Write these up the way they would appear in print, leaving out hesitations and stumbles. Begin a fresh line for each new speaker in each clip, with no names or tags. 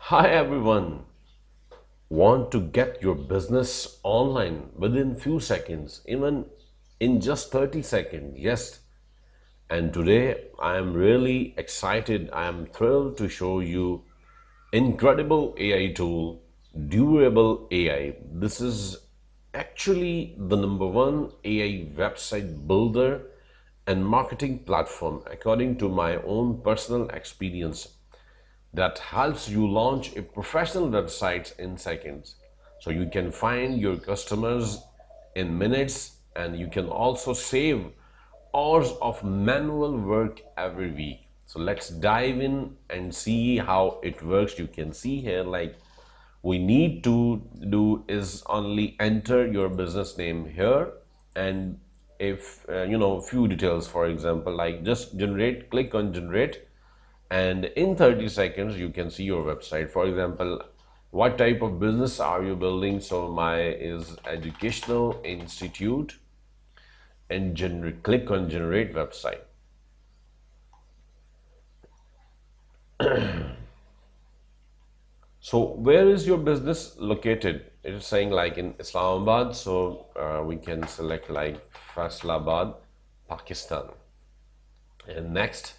Hi everyone. Want to get your business online within few seconds, even in just 30 seconds? Yes. And today I am really excited. I am thrilled to show you incredible AI tool, Durable AI. This is actually the number one AI website builder and marketing platform according to my own personal experience that helps you launch a professional website in seconds. So you can find your customers in minutes and you can also save hours of manual work every week. So let's dive in and see how it works. You can see here like we need to do is only enter your business name here and if few details, for example, like just generate, click on generate, and in 30 seconds you can see your website. For example, what type of business are you building? So my is educational institute, and generate, click on generate website. So where is your business located? It is saying like in Islamabad, so we can select like Faisalabad, Pakistan. And next,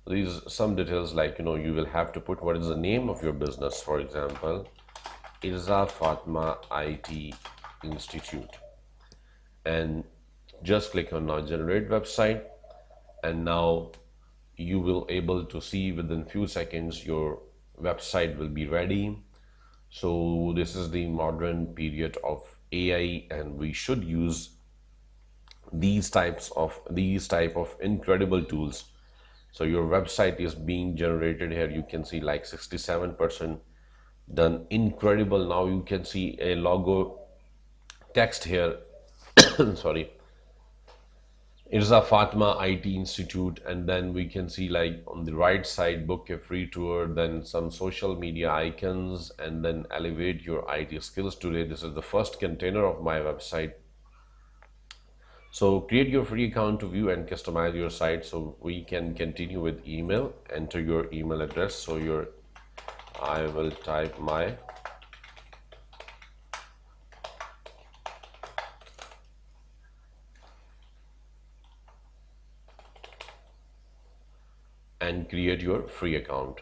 these some details like you will have to put what is the name of your business. For example, Irza Fatma IT Institute, and just click on now generate website, and now you will able to see within few seconds your website will be ready. So this is the modern period of AI, and we should use these type of incredible tools. So your website is being generated here. You can see like 67% done. Incredible. Now you can see a logo text here. Sorry, it's a Fatma IT Institute, and then we can see like on the right side, book a free tour, then some social media icons, and then elevate your IT skills today. This is the first container of my website. So create your free account to view and customize your site. So we can continue with email. Enter your email address. So I will type my and create your free account.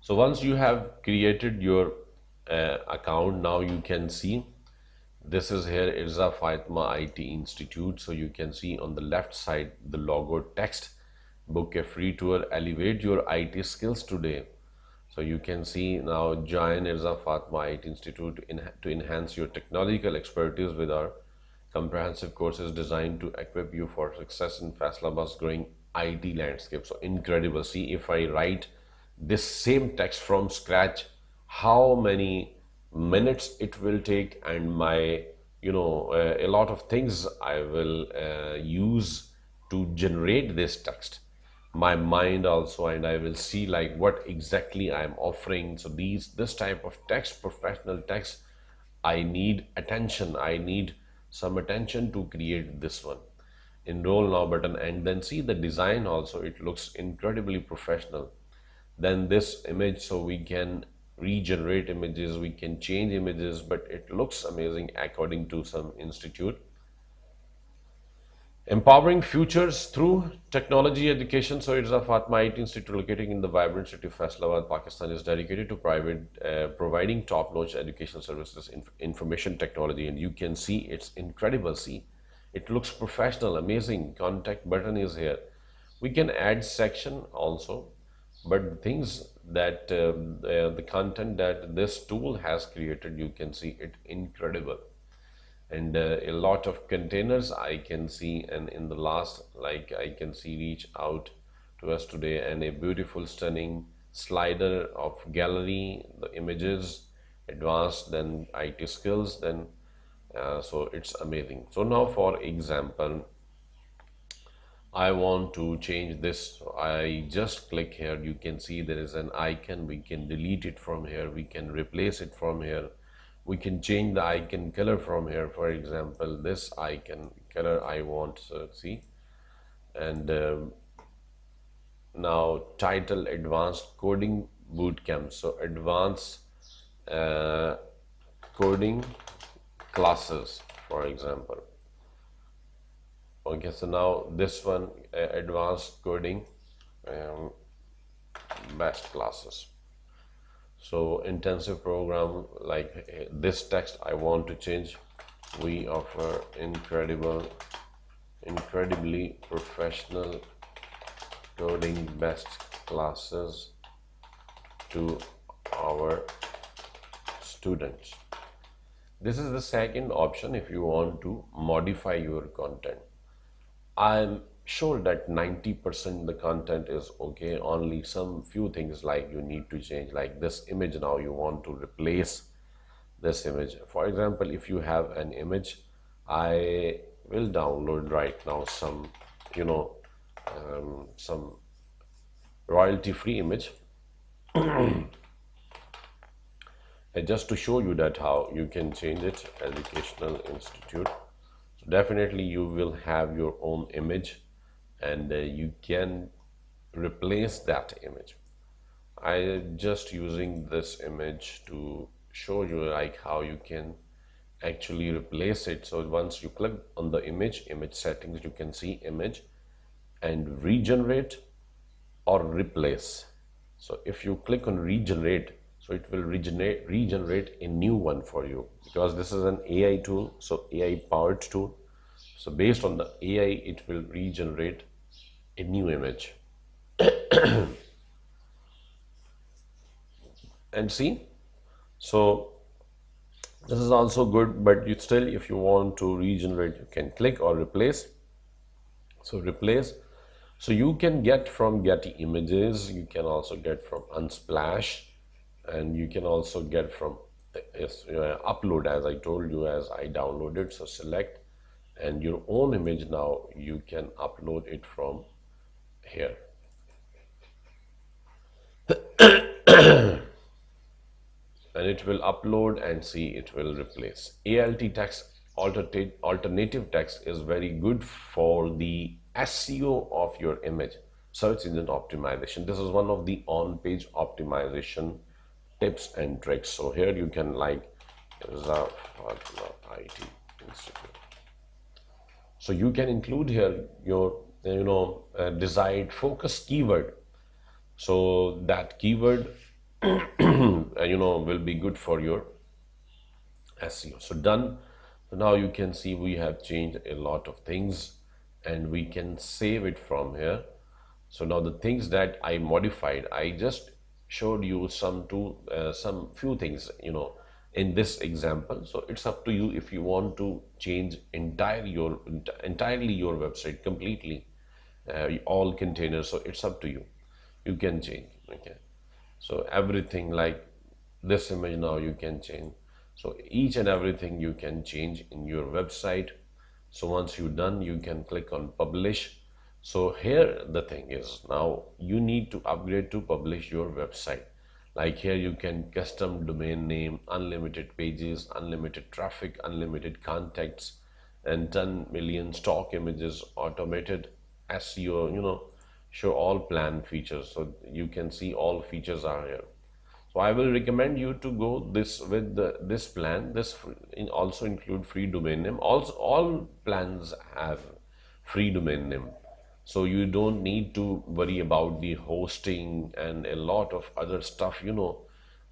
So once you have created your account, now you can see this is here Irza Fatma IT Institute. So you can see on the left side the logo text, book a free tour, elevate your IT skills today. So you can see now join Irza Fatma IT Institute to enhance your technological expertise with our comprehensive courses designed to equip you for success in Faisalabad's growing IT landscape. So incredible. See, if I write this same text from scratch, how many minutes it will take, and my a lot of things I will use to generate this text, my mind also, and I will see like what exactly I'm offering. So this type of text, professional text, I need attention. I need some attention to create this one. Enroll now button, and then see the design also. It looks incredibly professional. Then this image, so we can regenerate images, we can change images, but it looks amazing according to some institute. Empowering futures through technology education. So it's a Fatma IT Institute located in the vibrant city of Faisalabad, Pakistan, is dedicated to providing top-notch education services in information technology. And you can see it's incredible. See, it looks professional, amazing. Contact button is here. We can add section also, but things that the content that this tool has created, you can see it incredible. And a lot of containers I can see, and in the last, like I can see reach out to us today, and a beautiful stunning slider of gallery, the images, advanced, then IT skills, then so it's amazing. So now for example, I want to change this. So I just click here. You can see there is an icon. We can delete it from here. We can replace it from here. we can change the icon color from here. For example, this icon color I want, so see. And now title advanced coding bootcamp, so advanced uh, coding classes, for example. Okay, so now this one, advanced coding um, best classes. So intensive program, like this text I want to change. We offer incredibly professional coding best classes to our students. This is the second option if you want to modify your content. I'm sure that 90% the content is okay. Only some few things like you need to change, like this image. Now you want to replace this image. For example, if you have an image, I will download right now some, some royalty free image. And just to show you that how you can change it, educational institute. So definitely you will have your own image, and you can replace that image. I just using this image to show you like how you can actually replace it. So once you click on the image settings, you can see image and regenerate or replace. So if you click on regenerate, so it will regenerate a new one for you, because this is an AI tool, so AI powered tool. So based on the AI, it will regenerate a new image. And see, so this is also good, but you still, if you want to regenerate, you can click or replace. So replace, so you can get from Getty Images, you can also get from Unsplash, and you can also get from upload, as I told you, as I downloaded. So select, and your own image now you can upload it from here. And it will upload, and see, it will replace. ALT text, alternative text, is very good for the SEO of your image, search engine optimization. This is one of the on-page optimization tips and tricks. So here you can like IT Institute. So you can include here your desired focus keyword. So that keyword will be good for your SEO. So done. So now you can see we have changed a lot of things, and we can save it from here. So now the things that I modified, I just showed you some few things in this example. So it's up to you if you want to change entirely your website completely, all containers. So it's up to you, you can change. Okay, so everything like this image now you can change. So each and everything you can change in your website. So once you're done, you can click on publish. So here the thing is, now you need to upgrade to publish your website. Like here you can custom domain name, unlimited pages, unlimited traffic, unlimited contacts, and 10 million stock images, automated SEO, show all plan features. So you can see all features are here. So I will recommend you to go with this plan. This also include free domain name. Also, all plans have free domain name. So you don't need to worry about the hosting and a lot of other stuff.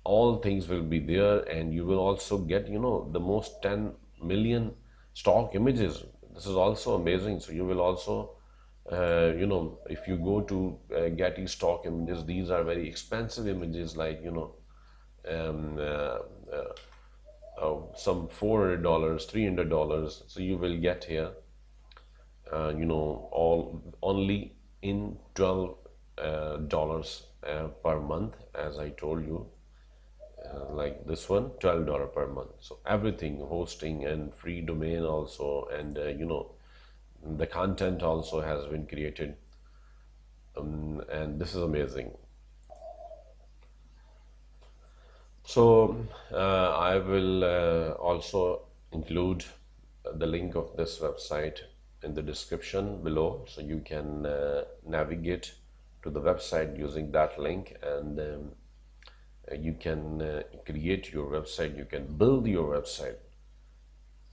All things will be there, and you will also get, the most 10 million stock images. This is also amazing. So you will also if you go to Getty stock images, these are very expensive images, like some $400, $300. So you will get here all only in $12 per month, as I told you. Like this one, $12 per month. So everything, hosting and free domain also, and the content also has been created, and this is amazing. So I will also include the link of this website in the description below, so you can navigate to the website using that link, and you can create your website, you can build your website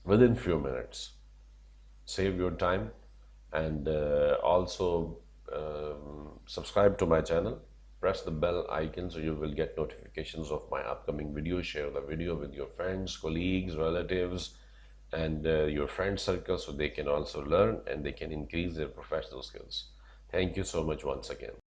within few minutes. Save your time, and also subscribe to my channel. Press the bell icon so you will get notifications of my upcoming video. Share the video with your friends, colleagues, relatives, and your friend circle, so they can also learn and they can increase their professional skills. Thank you so much once again.